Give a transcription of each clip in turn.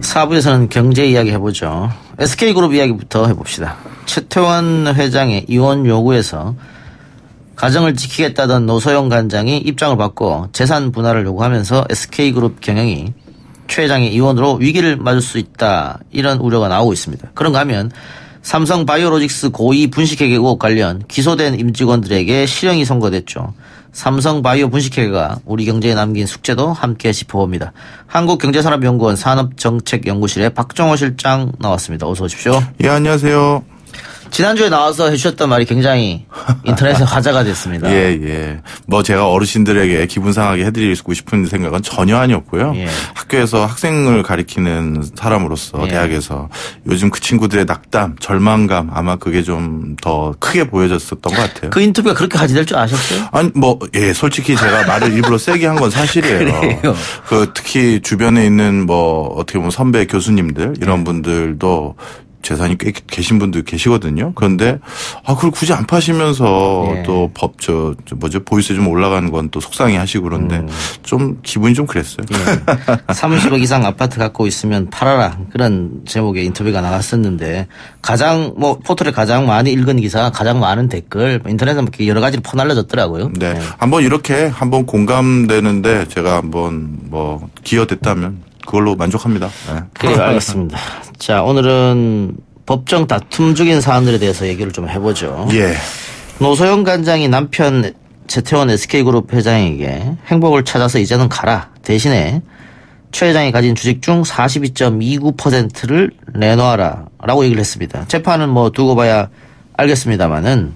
4부에서는 경제 이야기 해보죠. SK그룹 이야기부터 해봅시다. 최태원 회장의 이혼 요구에서 가정을 지키겠다던 노소영 관장이 입장을 바꿔 재산 분할을 요구하면서 SK그룹 경영이 최 회장의 이혼으로 위기를 맞을 수 있다, 이런 우려가 나오고 있습니다. 그런가 하면 삼성 바이오로직스 고의 분식회계 의혹 관련 기소된 임직원들에게 실형이 선고됐죠. 삼성 바이오 분식회계가 우리 경제에 남긴 숙제도 함께 짚어봅니다. 한국경제산업연구원 산업정책연구실의 박정호 실장 나왔습니다. 어서 오십시오. 예, 안녕하세요. 지난주에 나와서 해주셨던 말이 굉장히 인터넷에 화제가 됐습니다. 예. 뭐 제가 어르신들에게 기분 상하게 해드리고 싶은 생각은 전혀 아니었고요. 예. 학교에서 학생을 가리키는 사람으로서 예. 대학에서 요즘 그 친구들의 낙담, 절망감, 아마 그게 좀 더 크게 보여졌었던 것 같아요. 그 인터뷰가 그렇게 화제될 줄 아셨어요? 아니, 솔직히 제가 말을 일부러 세게 한 건 사실이에요. 그래요? 특히 주변에 있는 어떻게 보면 선배 교수님들, 이런 분들도 재산이 꽤 계신 분들 계시거든요. 그런데 그걸 굳이 안 파시면서 또 보유세 좀 올라가는 건 또 속상해 하시고 그런데 좀 기분이 좀 그랬어요. 30억 이상 아파트 갖고 있으면 팔아라, 그런 제목의 인터뷰가 나갔었는데 포털에 가장 많이 읽은 기사, 가장 많은 댓글, 인터넷에 여러 가지로 퍼날려졌더라고요. 네. 한번 공감되는데 제가 한번 기여됐다면 그걸로 만족합니다. 네. 그래요, 알겠습니다. 자, 오늘은 법정 다툼 중인 사안들에 대해서 얘기를 좀 해보죠. 예. 노소영 관장이 남편 최태원 SK그룹 회장에게 행복을 찾아서 이제는 가라, 대신에 최 회장이 가진 주식 중 42.29%를 내놓아라 라고 얘기를 했습니다. 재판은 두고 봐야 알겠습니다만은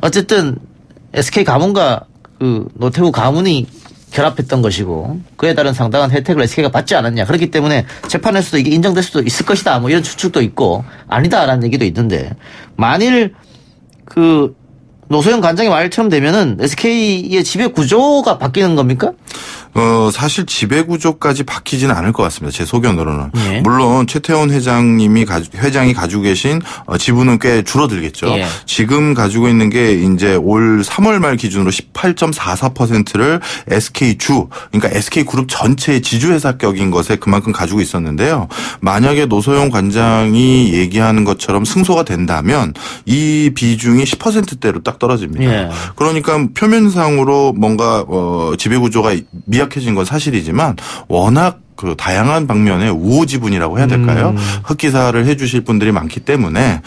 어쨌든 SK 가문과 노태우 가문이 결합했던 것이고 그에 따른 상당한 혜택을 SK가 받지 않았냐. 그렇기 때문에 재판에서도 이게 인정될 수도 있을 것이다, 이런 추측도 있고 아니다라는 얘기도 있는데, 만일 노소영 관장의 말처럼 되면은 SK의 지배 구조가 바뀌는 겁니까? 사실 지배 구조까지 바뀌지는 않을 것 같습니다. 제 소견으로는. 예. 물론 최태원 회장이 가지고 계신 지분은 꽤 줄어들겠죠. 예. 지금 가지고 있는 게 이제 올 3월 말 기준으로 18.44%를 그러니까 SK그룹 전체의 지주회사격인 것에 그만큼 가지고 있었는데요. 만약에 노소영 관장이 얘기하는 것처럼 승소가 된다면 이 비중이 10%대로 딱 떨어집니다. 예. 그러니까 표면상으로 뭔가 지배 구조가 미약해진 건 사실이지만 워낙 다양한 방면의 우호 지분이라고 해야 될까요? 흑기사를 해 주실 분들이 많기 때문에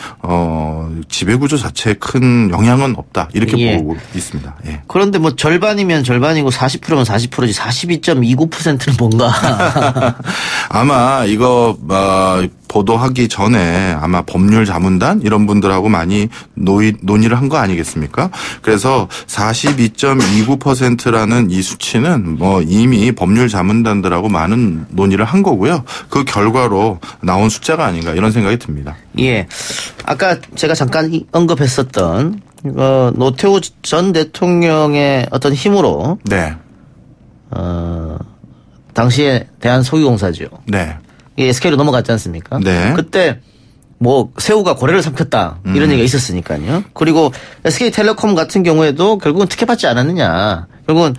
지배 구조 자체에 큰 영향은 없다, 이렇게 보고 있습니다. 예. 그런데 절반이면 절반이고 40%면 40%지 42.29%는 뭔가. 아마 이거 보도하기 전에 아마 법률 자문단 이런 분들하고 많이 논의를 한 거 아니겠습니까? 그래서 42.29%라는 이 수치는 이미 법률 자문단들하고 많은 논의를 한 거고요. 그 결과로 나온 숫자가 아닌가, 이런 생각이 듭니다. 예. 아까 제가 잠깐 언급했었던 노태우 전 대통령의 어떤 힘으로 네. 당시에 대한소유공사죠. 네. SK로 넘어갔지 않습니까? 네. 그때 새우가 고래를 삼켰다, 이런 얘기가 있었으니까요. 그리고 SK텔레콤 같은 경우에도 결국은 특혜받지 않았느냐. 결국은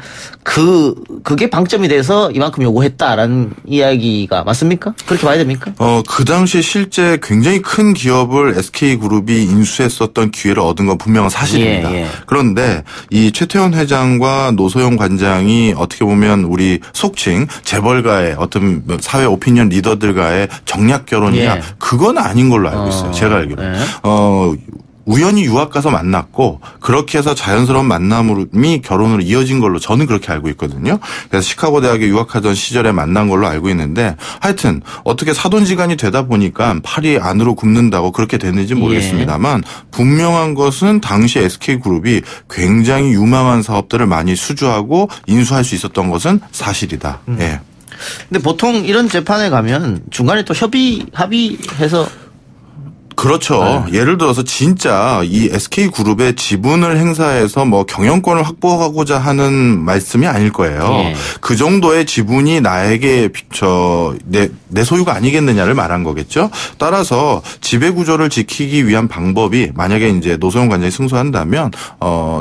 그게 방점이 돼서 이만큼 요구했다라는 이야기가 맞습니까? 그렇게 봐야 됩니까? 그 당시 실제 굉장히 큰 기업을 SK그룹이 인수했었던 기회를 얻은 건 분명한 사실입니다. 예. 그런데 이 최태원 회장과 노소영 관장이 어떻게 보면 우리 속칭 재벌가의 어떤 사회 오피니언 리더들과의 정략 결혼이냐, 그건 아닌 걸로 알고 있어요. 제가 알기로. 우연히 유학 가서 만났고 그렇게 해서 자연스러운 만남이 결혼으로 이어진 걸로 저는 그렇게 알고 있거든요. 그래서 시카고 대학에 유학하던 시절에 만난 걸로 알고 있는데, 하여튼 어떻게 사돈지간이 되다 보니까 팔이 안으로 굽는다고 그렇게 됐는지 모르겠습니다만 분명한 것은 당시 SK그룹이 굉장히 유망한 사업들을 많이 수주하고 인수할 수 있었던 것은 사실이다. 예. 근데 보통 이런 재판에 가면 중간에 또 합의해서 그렇죠. 예를 들어서 진짜 이 SK그룹의 지분을 행사해서 경영권을 확보하고자 하는 말씀이 아닐 거예요. 그 정도의 지분이 나에게 내 소유가 아니겠느냐를 말한 거겠죠. 따라서 지배구조를 지키기 위한 방법이, 만약에 이제 노소영 관장이 승소한다면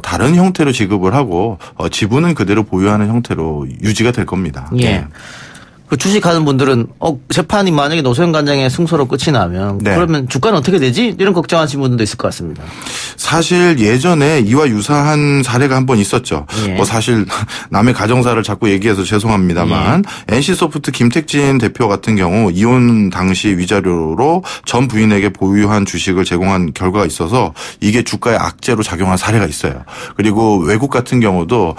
다른 형태로 지급을 하고 지분은 그대로 보유하는 형태로 유지가 될 겁니다. 예. 그 주식하는 분들은 재판이 만약에 노소영 관장의 승소로 끝이 나면 네. 그러면 주가는 어떻게 되지? 이런 걱정하시는 분들도 있을 것 같습니다. 사실 예전에 이와 유사한 사례가 한 번 있었죠. 예. 뭐 사실 남의 가정사를 자꾸 얘기해서 죄송합니다만 NC소프트 김택진 대표 같은 경우 이혼 당시 위자료로 전 부인에게 보유한 주식을 제공한 결과가 있어서 이게 주가에 악재로 작용한 사례가 있어요. 그리고 외국 같은 경우도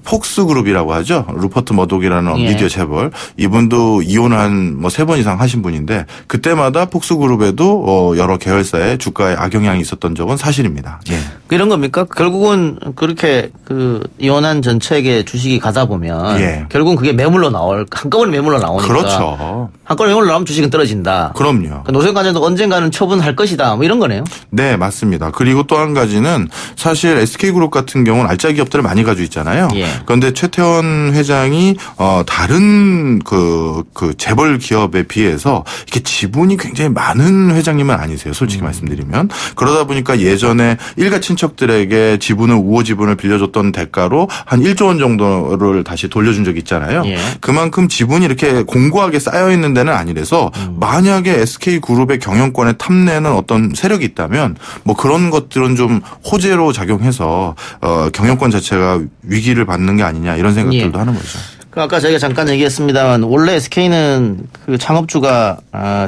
폭스그룹이라고 하죠. 루퍼트 머독이라는 예. 미디어 재벌. 이분도 이혼을 한 3번 이상 하신 분인데 그때마다 폭스그룹에도 여러 계열사에 주가에 악영향이 있었던 적은 사실입니다. 예. 이런 겁니까? 결국은 그렇게 이혼한 전체에게 주식이 가다 보면 예. 결국은 그게 한꺼번에 매물로 나오니까. 그렇죠. 한꺼번에 매물로 나오면 주식은 떨어진다. 그럼요. 노소영 관장도 언젠가는 처분할 것이다. 뭐 이런 거네요. 네, 맞습니다. 그리고 또 한 가지는 사실 SK그룹 같은 경우는 알짜 기업들을 많이 가지고 있잖아요. 예. 그런데 최태원 회장이 다른 그 재벌 기업에 비해서 이렇게 지분이 굉장히 많은 회장님은 아니세요. 솔직히 말씀드리면. 그러다 보니까 예전에 일가 친척들에게 우호 지분을 빌려줬던 대가로 한 1조 원 정도를 다시 돌려준 적이 있잖아요. 예. 그만큼 지분이 이렇게 공고하게 쌓여 있는 데는 아니라서 만약에 SK그룹의 경영권에 탐내는 어떤 세력이 있다면 뭐 그런 것들은 좀 호재로 작용해서 경영권 자체가 위기를 받는 게 아니냐 이런 생각들도 예. 하는 거죠. 아까 저희가 잠깐 얘기했습니다만 원래 SK는 그 창업주가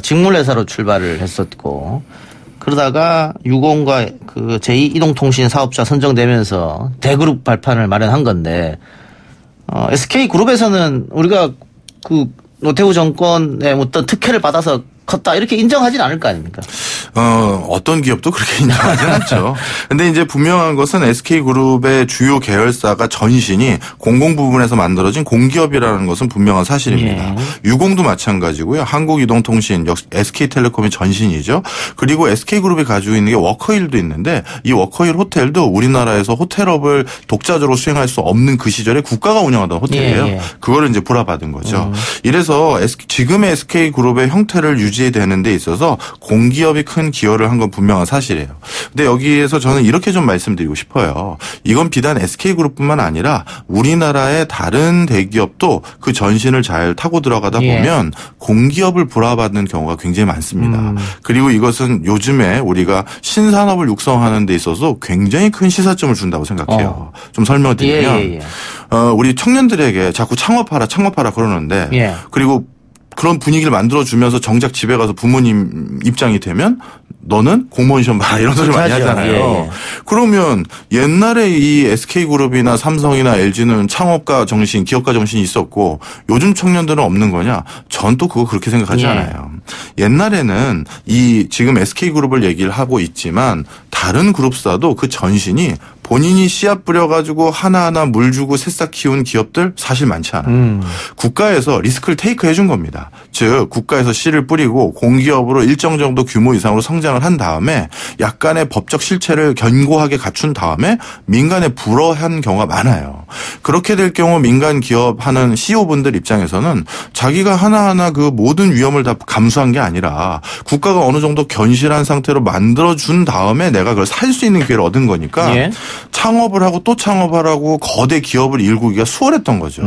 직물회사로 출발을 했었고 그러다가 유공과 그 제2이동통신 사업자 선정되면서 대그룹 발판을 마련한 건데 SK그룹에서는 우리가 그 노태우 정권의 어떤 특혜를 받아서 컸다 이렇게 인정하진 않을 거 아닙니까? 어떤 기업도 그렇게 인정하진 않죠. 근데 이제 분명한 것은 SK그룹의 주요 계열사가 전신이 공공 부분에서 만들어진 공기업이라는 것은 분명한 사실입니다. 예. 유공도 마찬가지고요. 한국이동통신, SK텔레콤이 전신이죠. 그리고 SK그룹이 가지고 있는 게 워커힐도 있는데 이 워커힐 호텔도 우리나라에서 호텔업을 독자적으로 수행할 수 없는 그 시절에 국가가 운영하던 호텔이에요. 예. 그거를 이제 불화받은 거죠. 이래서 지금의 SK그룹의 형태를 유지되는 데 있어서 공기업이 큰 기여를 한 건 분명한 사실이에요. 근데 여기에서 저는 이렇게 좀 말씀드리고 싶어요. 이건 비단 SK그룹뿐만 아니라 우리나라의 다른 대기업도 그 전신을 잘 타고 들어가다 보면 공기업을 불화받는 경우가 굉장히 많습니다. 그리고 이것은 요즘에 우리가 신산업을 육성하는 데 있어서 굉장히 큰 시사점을 준다고 생각해요. 좀 설명을 드리면 우리 청년들에게 자꾸 창업하라 그러는데 그리고 그런 분위기를 만들어주면서 정작 집에 가서 부모님 입장이 되면 너는 공무원 시험 봐라 이런 소리 많이 하잖아요. 그러면 옛날에 이 SK그룹이나 삼성이나 LG는 창업가 정신, 기업가 정신이 있었고 요즘 청년들은 없는 거냐? 전 또 그거 그렇게 생각하지 않아요. 옛날에는 지금 SK그룹을 얘기를 하고 있지만 다른 그룹사도 그 전신이 본인이 씨앗 뿌려가지고 하나하나 물 주고 새싹 키운 기업들 사실 많지 않아요. 국가에서 리스크를 테이크 해준 겁니다. 즉 국가에서 씨를 뿌리고 공기업으로 일정 정도 규모 이상으로 성장을 한 다음에 약간의 법적 실체를 견고하게 갖춘 다음에 민간에 불어한 경우가 많아요. 그렇게 될 경우 민간 기업 하는 CEO분들 입장에서는 자기가 하나하나 그 모든 위험을 다 감수한 게 아니라 국가가 어느 정도 견실한 상태로 만들어준 다음에 내가 그걸 살 수 있는 기회를 얻은 거니까 창업을 하고 또 창업하라고 거대 기업을 일구기가 수월했던 거죠.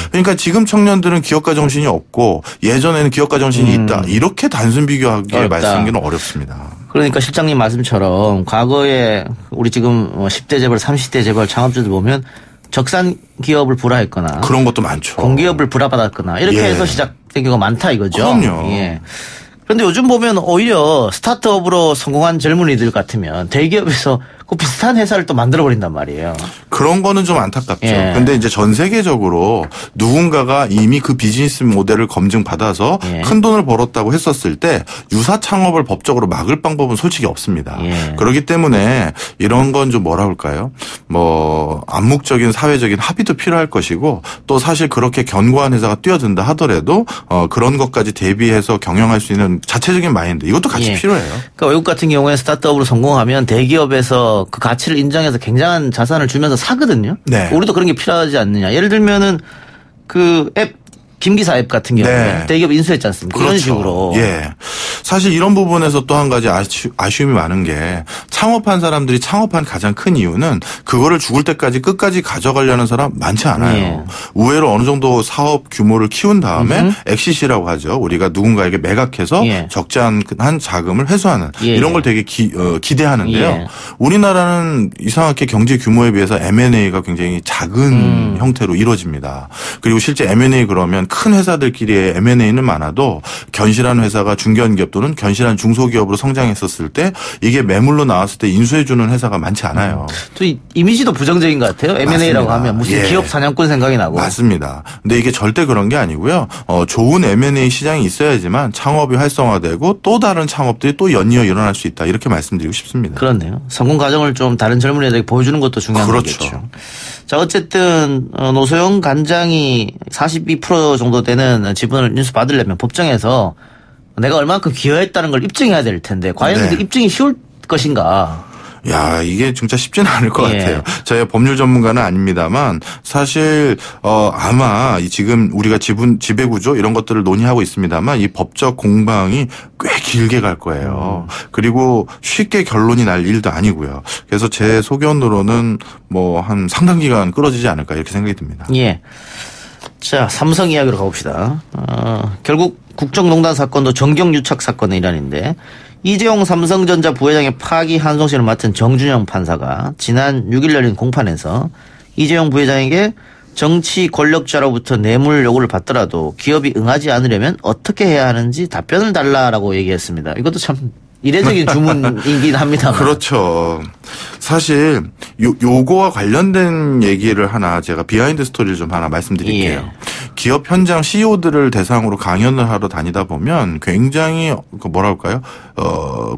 그러니까 지금 청년들은 기업가 정신이 없고 예전에는 기업가 정신이 있다. 이렇게 단순 비교하기에 말씀하기는 어렵습니다. 그러니까 실장님 말씀처럼 과거에 우리 지금 10대 재벌, 30대 재벌 창업주들 보면 적산 기업을 불화했거나 그런 것도 많죠. 공기업을 불화받았거나 이렇게 해서 시작된 경우가 많다 이거죠. 그럼요. 그런데 요즘 보면 오히려 스타트업으로 성공한 젊은이들 같으면 대기업에서 그 비슷한 회사를 또 만들어버린단 말이에요. 그런 거는 좀 안타깝죠. 근데 이제 전 세계적으로 누군가가 이미 그 비즈니스 모델을 검증받아서 큰 돈을 벌었다고 했었을 때 유사 창업을 법적으로 막을 방법은 솔직히 없습니다. 그렇기 때문에 이런 건 좀 뭐라 할까요? 암묵적인 사회적인 합의도 필요할 것이고 또 사실 그렇게 견고한 회사가 뛰어든다 하더라도 그런 것까지 대비해서 경영할 수 있는 자체적인 마인드 이것도 같이 필요해요. 그러니까 외국 같은 경우에 스타트업으로 성공하면 대기업에서 그 가치를 인정해서 굉장한 자산을 주면서 사거든요. 우리도 그런 게 필요하지 않느냐. 예를 들면은 그 앱 김기사 앱 같은 경우에 네. 대기업 인수했지 않습니까? 그렇죠. 이런 식으로. 예. 사실 이런 부분에서 또 한 가지 아쉬움이 많은 게 창업한 사람들이 창업한 가장 큰 이유는 그거를 죽을 때까지 끝까지 가져가려는 사람 많지 않아요. 예. 의외로 어느 정도 사업 규모를 키운 다음에 엑시시라고 하죠. 우리가 누군가에게 매각해서 예. 적재한 자금을 회수하는 예. 이런 걸 되게 기대하는데요. 예. 우리나라는 이상하게 경제 규모에 비해서 M&A가 굉장히 작은 형태로 이루어집니다. 그리고 실제 M&A 그러면 큰 회사들끼리의 M&A는 많아도 견실한 회사가 중견기업 또는 견실한 중소기업으로 성장했었을 때 이게 매물로 나왔을 때 인수해주는 회사가 많지 않아요. 또 이미지도 부정적인 것 같아요. M&A라고 맞습니다. 하면 무슨 예. 기업 사냥꾼 생각이 나고. 맞습니다. 근데 이게 절대 그런 게 아니고요. 좋은 M&A 시장이 있어야지만 창업이 활성화되고 또 다른 창업들이 또 연이어 일어날 수 있다. 이렇게 말씀드리고 싶습니다. 그렇네요. 성공 과정을 좀 다른 젊은이들에게 보여주는 것도 중요한 그렇죠. 거겠죠. 자, 어쨌든 노소영 관장이 42% 정도 되는 지분을 인수받으려면 법정에서 내가 얼마만큼 기여했다는 걸 입증해야 될 텐데 과연 네. 그 입증이 쉬울 것인가? 야, 이게 진짜 쉽지는 않을 것 예. 같아요. 저희가 법률 전문가는 아닙니다만 사실 아마 지금 우리가 지배구조 이런 것들을 논의하고 있습니다만 이 법적 공방이 꽤 길게 갈 거예요. 그리고 쉽게 결론이 날 일도 아니고요. 그래서 제 소견으로는 뭐 한 상당 기간 끌어지지 않을까 이렇게 생각이 듭니다. 예. 자, 삼성 이야기로 가봅시다. 결국 국정농단 사건도 정경유착 사건의 일환인데 이재용 삼성전자 부회장의 파기 한송신을 맡은 정준영 판사가 지난 6일 열린 공판에서 이재용 부회장에게 정치 권력자로부터 뇌물 요구를 받더라도 기업이 응하지 않으려면 어떻게 해야 하는지 답변을 달라라고 얘기했습니다. 이것도 참 이례적인 주문이긴 합니다. 그렇죠. 사실 요거와 관련된 얘기를 하나 제가 비하인드 스토리를 좀 하나 말씀드릴게요. 예. 기업 현장 CEO들을 대상으로 강연을 하러 다니다 보면 굉장히 뭐랄까요?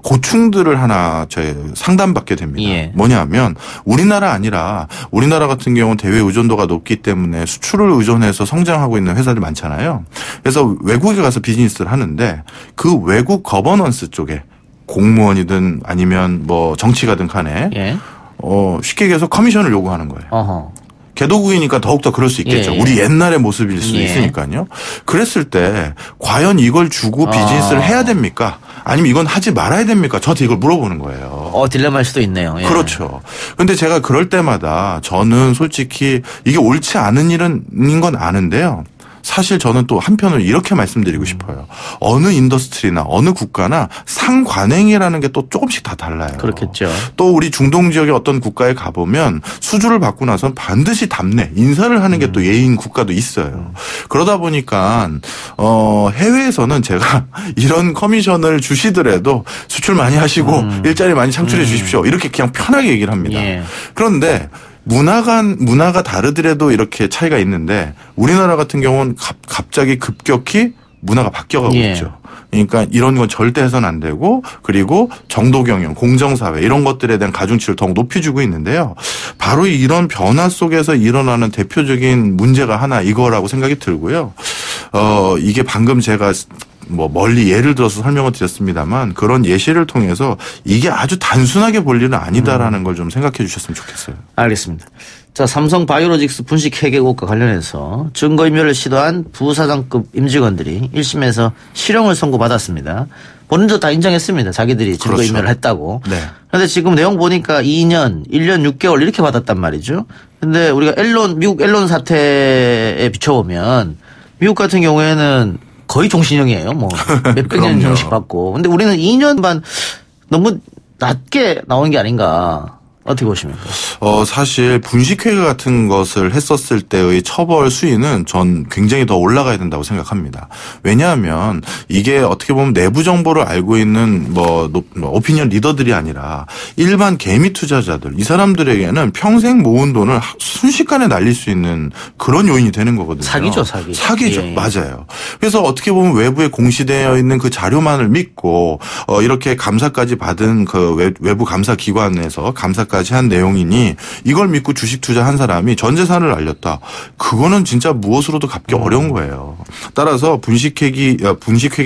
고충들을 하나 상담받게 됩니다. 예. 뭐냐면 우리나라 아니라 우리나라 같은 경우는 대외 의존도가 높기 때문에 수출을 의존해서 성장하고 있는 회사들 많잖아요. 그래서 외국에 가서 비즈니스를 하는데 그 외국 거버넌스 쪽에 공무원이든 아니면 뭐 정치가든 간에 예. 쉽게 얘기해서 커미션을 요구하는 거예요. 어허. 개도국이니까 더욱더 그럴 수 있겠죠. 예. 우리 옛날의 모습일 수 예. 있으니까요. 그랬을 때 과연 이걸 주고 비즈니스를 해야 됩니까? 아니면 이건 하지 말아야 됩니까? 저한테 이걸 물어보는 거예요. 딜레마일 수도 있네요. 예. 그렇죠. 근데 제가 그럴 때마다 저는 솔직히 이게 옳지 않은 일인 건 아는데요. 사실 저는 또 한편으로 이렇게 말씀드리고 싶어요. 어느 인더스트리나 어느 국가나 상관행이라는 게 또 조금씩 다 달라요. 그렇겠죠. 또 우리 중동 지역의 어떤 국가에 가보면 수주를 받고 나선 반드시 답례, 인사를 하는 게 또 예인 국가도 있어요. 그러다 보니까 해외에서는 제가 이런 커미션을 주시더라도 수출 많이 하시고 일자리 많이 창출해 주십시오. 이렇게 그냥 편하게 얘기를 합니다. 예. 그런데 문화가 다르더라도 이렇게 차이가 있는데 우리나라 같은 경우는 갑자기 급격히 문화가 바뀌어가고 예. 있죠. 그러니까 이런 건 절대 해서는 안 되고 그리고 정도 경영, 공정사회 이런 것들에 대한 가중치를 더욱 높여주고 있는데요. 바로 이런 변화 속에서 일어나는 대표적인 문제가 하나 이거라고 생각이 들고요. 이게 방금 제가 뭐 멀리 예를 들어서 설명을 드렸습니다만 그런 예시를 통해서 이게 아주 단순하게 볼 일은 아니다라는 걸 좀 생각해 주셨으면 좋겠어요. 알겠습니다. 자, 삼성 바이오로직스 분식 회계국과 관련해서 증거인멸을 시도한 부사장급 임직원들이 1심에서 실형을 선고받았습니다. 본인도 다 인정했습니다. 자기들이 증거인멸을 그렇죠. 했다고. 네. 그런데 지금 내용 보니까 2년, 1년 6개월 이렇게 받았단 말이죠. 근데 우리가 미국 앨런 사태에 비춰보면 미국 같은 경우에는 거의 종신형이에요. 뭐 몇백 년 정식 받고. 근데 우리는 2년 반 너무 낮게 나오는 게 아닌가. 어떻게 보십니까? 사실 분식회계 같은 것을 했었을 때의 처벌 수위는 전 굉장히 더 올라가야 된다고 생각합니다. 왜냐하면 이게 어떻게 보면 내부 정보를 알고 있는 오피니언 리더들이 아니라 일반 개미 투자자들 이 사람들에게는 평생 모은 돈을 순식간에 날릴 수 있는 그런 요인이 되는 거거든요. 사기죠, 사기. 사기죠. 예. 맞아요. 그래서 어떻게 보면 외부에 공시되어 있는 그 자료만을 믿고 이렇게 감사까지 받은 그 외부 감사 기관에서 감사까지 투자까지 한 내용이니 이걸 믿고 주식 투자한 사람이 전 재산을 날렸다. 그거는 진짜 무엇으로도 갚기 어려운 거예요. 따라서 분식회계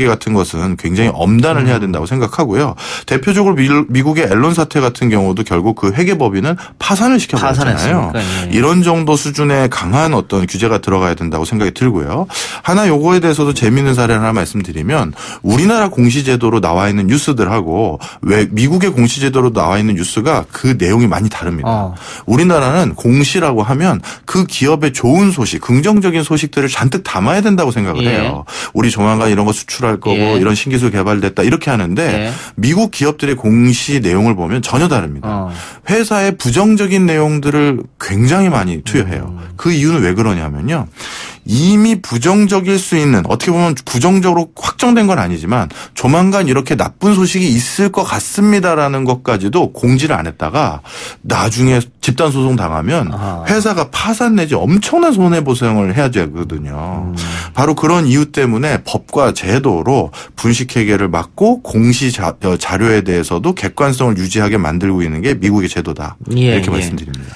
같은 것은 굉장히 엄단을 해야 된다고 생각하고요. 대표적으로 미국의 앨런 사태 같은 경우도 결국 그 회계법인은 파산을 시켜버렸잖아요. 예. 이런 정도 수준의 강한 어떤 규제가 들어가야 된다고 생각이 들고요. 하나 요거에 대해서도 재미있는 사례를 하나 말씀드리면 우리나라 공시제도로 나와 있는 뉴스들하고 왜 미국의 공시제도로 나와 있는 뉴스가 그 내용이 많이 다릅니다. 우리나라는 공시라고 하면 그 기업의 좋은 소식, 긍정적인 소식들을 잔뜩 담아야 된다고 생각을 해요. 우리 조만간 이런 거 수출할 거고 이런 신기술 개발됐다 이렇게 하는데 미국 기업들의 공시 내용을 보면 전혀 다릅니다. 회사의 부정적인 내용들을 굉장히 많이 투여해요. 그 이유는 왜 그러냐면요. 이미 부정적일 수 있는 어떻게 보면 부정적으로 확정된 건 아니지만 조만간 이렇게 나쁜 소식이 있을 것 같습니다라는 것까지도 공지를 안 했다가 나중에 집단 소송 당하면 회사가 파산 내지 엄청난 손해보상을 해야 되거든요. 바로 그런 이유 때문에 법과 제도로 분식회계를 막고 공시 자료에 대해서도 객관성을 유지하게 만들고 있는 게 미국의 제도다. 이렇게 말씀드립니다.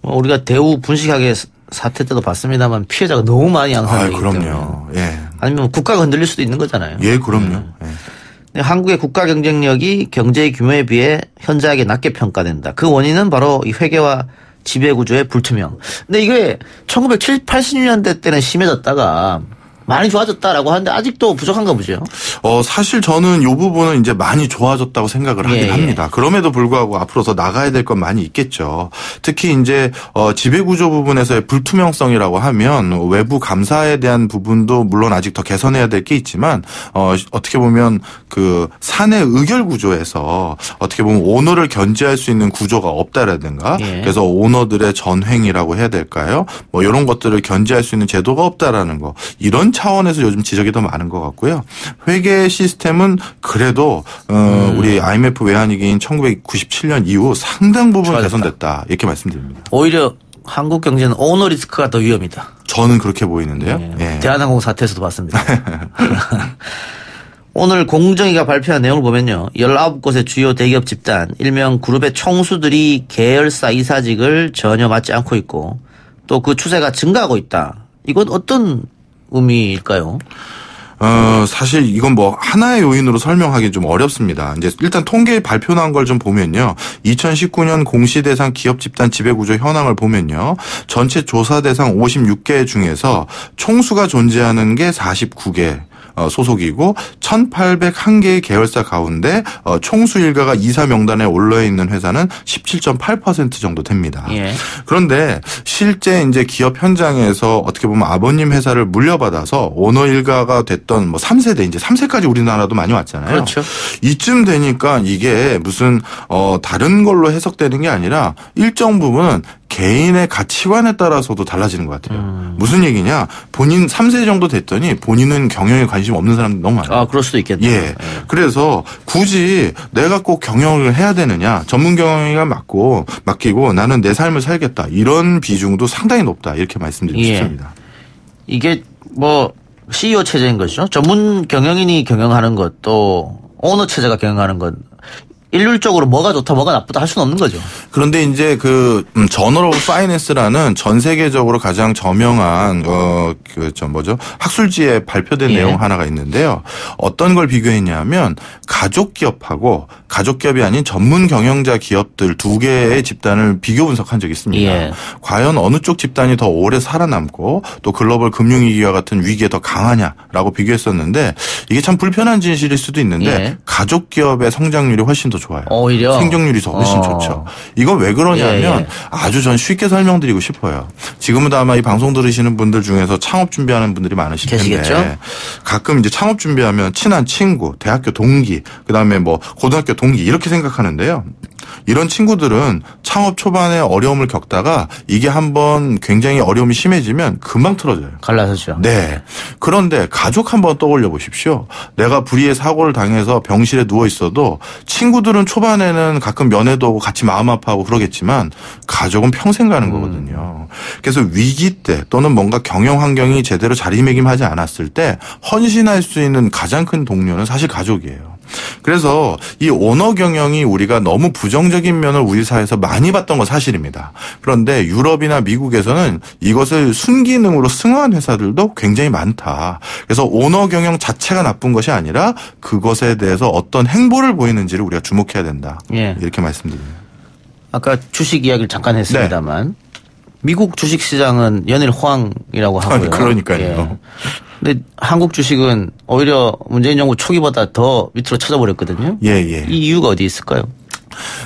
우리가 대우 분식회계 사태 때도 봤습니다만 피해자가 너무 많이 양산되기 때문에. 그럼요. 예. 아니면 국가가 흔들릴 수도 있는 거잖아요. 예, 그럼요. 예. 한국의 국가 경쟁력이 경제의 규모에 비해 현저하게 낮게 평가된다. 그 원인은 바로 이 회계와 지배구조의 불투명. 근데 이게 1970, 80년대 때는 심해졌다가 많이 좋아졌다라고 하는데 아직도 부족한가 보죠. 사실 저는 이 부분은 이제 많이 좋아졌다고 생각을 하긴 합니다. 그럼에도 불구하고 앞으로 더 나가야 될 건 많이 있겠죠. 특히 이제 지배구조 부분에서의 불투명성이라고 하면 외부 감사에 대한 부분도 물론 아직 더 개선해야 될 게 있지만 어떻게 보면 그 사내 의결 구조에서 어떻게 보면 오너를 견제할 수 있는 구조가 없다라든가 그래서 오너들의 전횡이라고 해야 될까요? 뭐 이런 것들을 견제할 수 있는 제도가 없다라는 거 이런 차원에서 요즘 지적이 더 많은 것 같고요. 회계 시스템은 그래도 우리 IMF 외환위기인 1997년 이후 상당 부분 좋아졌다. 개선됐다. 이렇게 말씀드립니다. 오히려 한국 경제는 오너 리스크가 더 위험이다. 저는 그렇게 보이는데요. 예. 대한항공 사태에서도 봤습니다. 오늘 공정위가 발표한 내용을 보면요. 19곳의 주요 대기업 집단, 일명 그룹의 총수들이 계열사 이사직을 전혀 맡지 않고 있고 또 그 추세가 증가하고 있다. 이건 어떤 의미일까요? 사실 이건 뭐 하나의 요인으로 설명하기 좀 어렵습니다. 이제 일단 통계 발표 난 걸 좀 보면요. 2019년 공시 대상 기업 집단 지배구조 현황을 보면요. 전체 조사 대상 56개 중에서 총수가 존재하는 게 49개. 소속이고 1,801개의 계열사 가운데 총수 일가가 이사 명단에 올라 있는 회사는 17.8% 정도 됩니다. 그런데 실제 이제 기업 현장에서 어떻게 보면 아버님 회사를 물려받아서 오너 일가가 됐던 뭐 3세대 이제 3세까지 우리나라도 많이 왔잖아요. 그렇죠. 이쯤 되니까 이게 무슨 다른 걸로 해석되는 게 아니라 일정 부분은 개인의 가치관에 따라서도 달라지는 것 같아요. 무슨 얘기냐? 본인 3세 정도 됐더니 본인은 경영에 관심 없는 사람들이 너무 많아요. 그럴 수도 있겠네요. 예. 그래서 굳이 내가 꼭 경영을 해야 되느냐? 전문 경영이가 맡기고 나는 내 삶을 살겠다. 이런 비중도 상당히 높다. 이렇게 말씀드리고 싶습니다. 이게 뭐 CEO 체제인 거죠. 전문 경영인이 경영하는 것 또 오너 체제가 경영하는 것. 일률적으로 뭐가 좋다 뭐가 나쁘다 할 수는 없는 거죠. 그런데 이제 그 저널 오브 파이낸스라는 전 세계적으로 가장 저명한 학술지에 발표된 내용 하나가 있는데요. 어떤 걸 비교했냐면 가족 기업하고 가족 기업이 아닌 전문 경영자 기업들 두 개의 집단을 비교 분석한 적이 있습니다. 과연 어느 쪽 집단이 더 오래 살아남고 또 글로벌 금융위기와 같은 위기에 더 강하냐라고 비교했었는데 이게 참 불편한 진실일 수도 있는데 가족 기업의 성장률이 훨씬 더 좋아요. 오히려 생존율이 더 훨씬 좋죠. 이건 왜 그러냐면 아주 전 쉽게 설명드리고 싶어요. 지금은 아마 이 방송 들으시는 분들 중에서 창업 준비하는 분들이 많으실 텐데 계시겠죠? 가끔 이제 창업 준비하면 친한 친구, 대학교 동기, 그다음에 뭐 고등학교 동기 이렇게 생각하는데요. 이런 친구들은 창업 초반에 어려움을 겪다가 이게 한번 굉장히 어려움이 심해지면 금방 틀어져요. 갈라서죠. 네. 그런데 가족 한번 떠올려 보십시오. 내가 불의의 사고를 당해서 병실에 누워 있어도 친구들은 초반에는 가끔 면회도 오고 같이 마음 아파하고 그러겠지만 가족은 평생 가는 거거든요. 그래서 위기 때 또는 뭔가 경영 환경이 제대로 자리매김하지 않았을 때 헌신할 수 있는 가장 큰 동료는 사실 가족이에요. 그래서 이 오너 경영이 우리가 너무 부정적인 면을 우리 사회에서 많이 봤던 건 사실입니다. 그런데 유럽이나 미국에서는 이것을 순기능으로 승화한 회사들도 굉장히 많다. 그래서 오너 경영 자체가 나쁜 것이 아니라 그것에 대해서 어떤 행보를 보이는지를 우리가 주목해야 된다. 예. 이렇게 말씀드립니다. 아까 주식 이야기를 잠깐 했습니다만 네. 미국 주식시장은 연일 호황이라고 하고요. 그러니까요. 예. 근데 한국 주식은 오히려 문재인 정부 초기보다 더 밑으로 쳐져버렸거든요. 예. 이 이유가 어디 있을까요?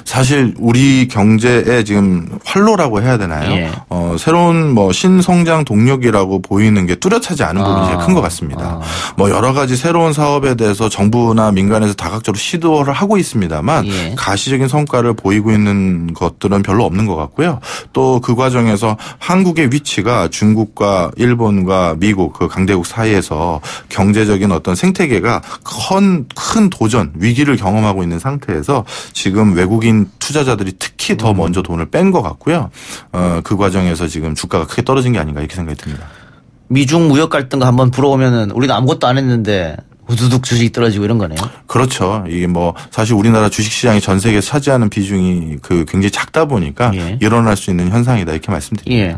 사실 우리 경제의 지금 활로라고 해야 되나요? 예. 새로운 뭐 신성장 동력이라고 보이는 게 뚜렷하지 않은 부분이 제일 큰 것 같습니다. 뭐 여러 가지 새로운 사업에 대해서 정부나 민간에서 다각적으로 시도를 하고 있습니다만 예. 가시적인 성과를 보이고 있는 것들은 별로 없는 것 같고요. 또 그 과정에서 한국의 위치가 중국과 일본과 미국 그 강대국 사이에서 경제적인 어떤 생태계가 큰 도전 위기를 경험하고 있는 상태에서 지금 외국인 투자자들이 특히 더 먼저 돈을 뺀 것 같고요. 그 과정에서 지금 주가가 크게 떨어진 게 아닌가 이렇게 생각이 듭니다. 미중 무역 갈등가 한번 불어오면은 우리가 아무것도 안 했는데 우두둑 주식이 떨어지고 이런 거네요. 그렇죠. 이게 뭐 사실 우리나라 주식시장이 전 세계에 차지하는 비중이 굉장히 작다 보니까 예. 일어날 수 있는 현상이다 이렇게 말씀드립니다. 예.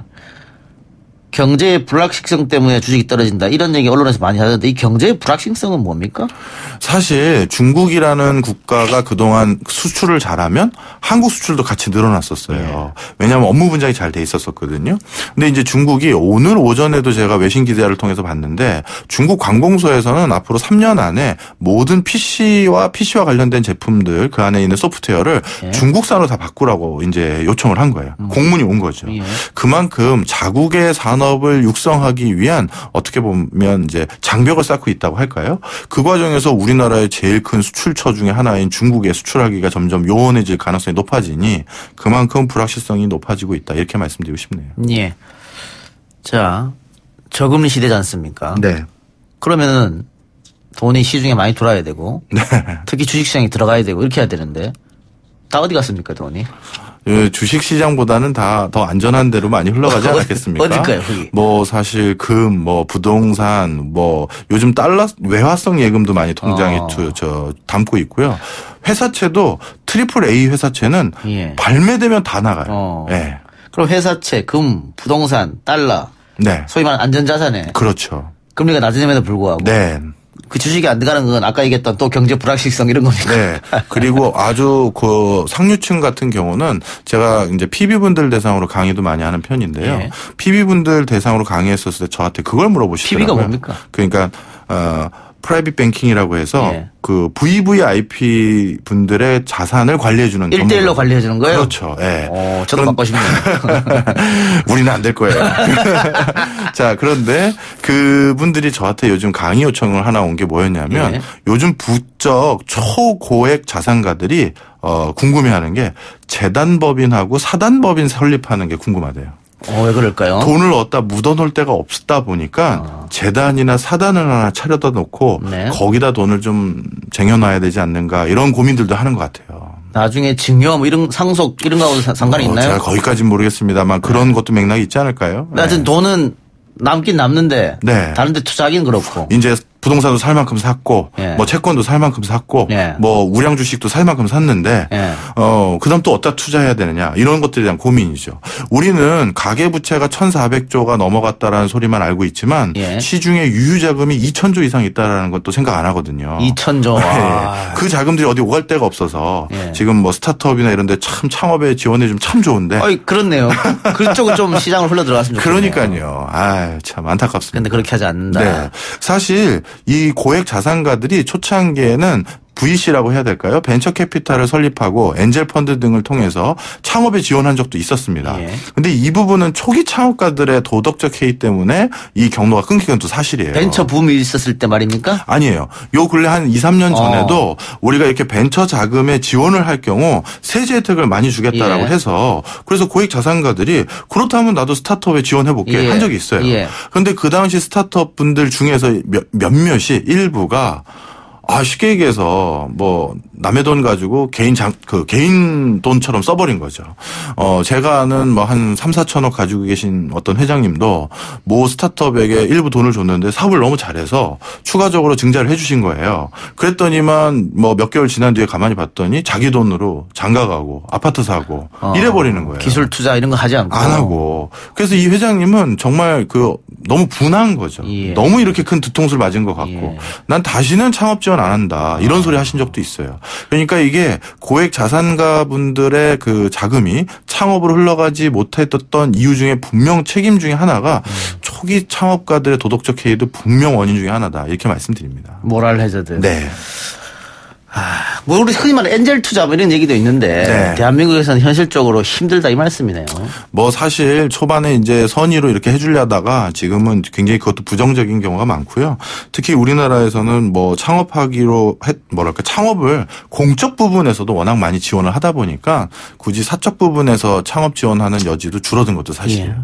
경제의 불확실성 때문에 주식이 떨어진다. 이런 얘기 언론에서 많이 하던데 이 경제의 불확실성은 뭡니까? 사실 중국이라는 국가가 그동안 수출을 잘하면 한국 수출도 같이 늘어났었어요. 예. 왜냐하면 업무 분장이 잘 돼 있었거든요. 근데 이제 중국이 오늘 오전에도 제가 외신 기자를 통해서 봤는데 중국 관공서에서는 앞으로 3년 안에 모든 PC와 관련된 제품들 그 안에 있는 소프트웨어를 예. 중국산으로 다 바꾸라고 이제 요청을 한 거예요. 공문이 온 거죠. 예. 그만큼 자국의 산업을 육성하기 위한 어떻게 보면 이제 장벽을 쌓고 있다고 할까요? 그 과정에서 우리나라의 제일 큰 수출처 중에 하나인 중국에 수출하기가 점점 요원해질 가능성이 높아지니 그만큼 불확실성이 높아지고 있다. 이렇게 말씀드리고 싶네요. 예. 자, 저금리 시대지 않습니까? 네. 그러면은 돈이 시중에 많이 돌아야 되고 네. 특히 주식시장에 들어가야 되고 이렇게 해야 되는데 다 어디 갔습니까 돈이? 주식시장보다는 다 더 안전한 데로 많이 흘러가지 않았겠습니까? 어딜까요, 거기? 뭐 사실 금, 뭐 부동산, 뭐 요즘 달러 외화성 예금도 많이 통장에 담고 있고요. 회사채도 트리플 A 회사채는 예. 발매되면 다 나가요. 네. 그럼 회사채, 금, 부동산, 달러, 네. 소위 말하는 안전자산에 그렇죠. 금리가 낮음에도 불구하고 네. 그 주식이 안 들어가는 건 아까 얘기했던 또 경제 불확실성 이런 겁니까? 네. 그리고 아주 그 상류층 같은 경우는 제가 이제 PB분들 대상으로 강의도 많이 하는 편인데요. 예. PB분들 대상으로 강의했었을 때 저한테 그걸 물어보시더라고요. PB가 뭡니까? 그러니까 프라이빗 뱅킹이라고 해서 예. 그 VVIP 분들의 자산을 관리해 주는 1대1로 관리해 주는 거예요? 그렇죠. 예. 저도 받고 싶네요. 우리는 안 될 거예요. 자, 그런데 그분들이 저한테 요즘 강의 요청을 하나 온 게 뭐였냐면 예. 요즘 부쩍 초고액 자산가들이 궁금해하는 게 재단법인하고 사단법인 설립하는 게 궁금하대요. 왜 그럴까요? 돈을 어디다 묻어놓을 데가 없다 보니까 재단이나 사단을 하나 차려다 놓고 네. 거기다 돈을 좀 쟁여놔야 되지 않는가 이런 고민들도 하는 것 같아요. 나중에 증여 뭐 이런 상속 이런 거하고 상관이 있나요? 제가 거기까지는 모르겠습니다만 그런 것도 맥락이 있지 않을까요? 하여튼 돈은 남긴 남는데 네. 다른 데 투자하기는 그렇고. 이제 부동산도 살 만큼 샀고 예. 뭐 채권도 살 만큼 샀고 예. 뭐 우량 주식도 살 만큼 샀는데 예. 그다음 또 어디다 투자해야 되느냐 이런 것들에 대한 고민이죠. 우리는 가계 부채가 1,400조가 넘어갔다라는 소리만 알고 있지만 예. 시중에 유유 자금이 2,000조 이상 있다라는 것도 생각 안 하거든요. 2,000조. 네. 그 자금들이 어디 오갈 데가 없어서 예. 지금 뭐 스타트업이나 이런 데 참 창업에 지원해 주면 참 좋은데. 그렇네요. 그쪽은 좀 시장을 흘러 들어갔으면 좋겠네요. 그러니까요. 참 안타깝습니다. 근데 그렇게 하지 않는다. 네. 사실 이 고액 자산가들이 초창기에는 VC라고 해야 될까요? 벤처 캐피탈을 설립하고 엔젤 펀드 등을 통해서 창업에 지원한 적도 있었습니다. 그런데 이 부분은 초기 창업가들의 도덕적 해이 때문에 이 경로가 끊긴 건 또 사실이에요. 벤처 붐이 있었을 때 말입니까? 아니에요. 요 근래 한 2, 3년 전에도 우리가 이렇게 벤처 자금에 지원을 할 경우 세제 혜택을 많이 주겠다라고 예. 해서 그래서 고액 자산가들이 그렇다면 나도 스타트업에 지원해볼게 한 적이 있어요. 그런데 그 당시 스타트업 분들 중에서 몇몇이 일부가 쉽게 얘기해서 뭐 남의 돈 가지고 개인 돈처럼 써버린 거죠. 제가 아는 뭐 한 3, 4천억 가지고 계신 어떤 회장님도 모 스타트업에게 일부 돈을 줬는데 사업을 너무 잘해서 추가적으로 증자를 해주신 거예요. 그랬더니만 뭐 몇 개월 지난 뒤에 가만히 봤더니 자기 돈으로 장가 가고 아파트 사고 이래버리는 거예요. 기술 투자 이런 거 하지 않고. 안 하고. 그래서 이 회장님은 정말 너무 분한 거죠. 예. 너무 이렇게 큰 뒤통수를 맞은 것 같고 예. 난 다시는 창업 지원 안 한다. 이런 소리 하신 적도 있어요. 그러니까 이게 고액 자산가 분들의 그 자금이 창업으로 흘러가지 못했던 이유 중에 분명 책임 중에 하나가 초기 창업가들의 도덕적 해이도 분명 원인 중에 하나다. 이렇게 말씀드립니다. 모랄 해저드. 네. 뭐 우리 흔히 말하는 엔젤 투자 뭐 이런 얘기도 있는데 네. 대한민국에서는 현실적으로 힘들다 이 말씀이네요. 뭐 사실 초반에 이제 선의로 이렇게 해주려다가 지금은 굉장히 그것도 부정적인 경우가 많고요. 특히 우리나라에서는 뭐 창업하기로 창업을 공적 부분에서도 워낙 많이 지원을 하다 보니까 굳이 사적 부분에서 창업 지원하는 여지도 줄어든 것도 사실이에요. 예.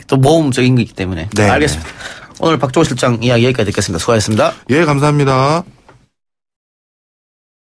또 모험적인 거기 때문에. 네. 알겠습니다. 오늘 박종호 실장 이야기 여기까지 듣겠습니다. 수고하셨습니다. 예, 감사합니다.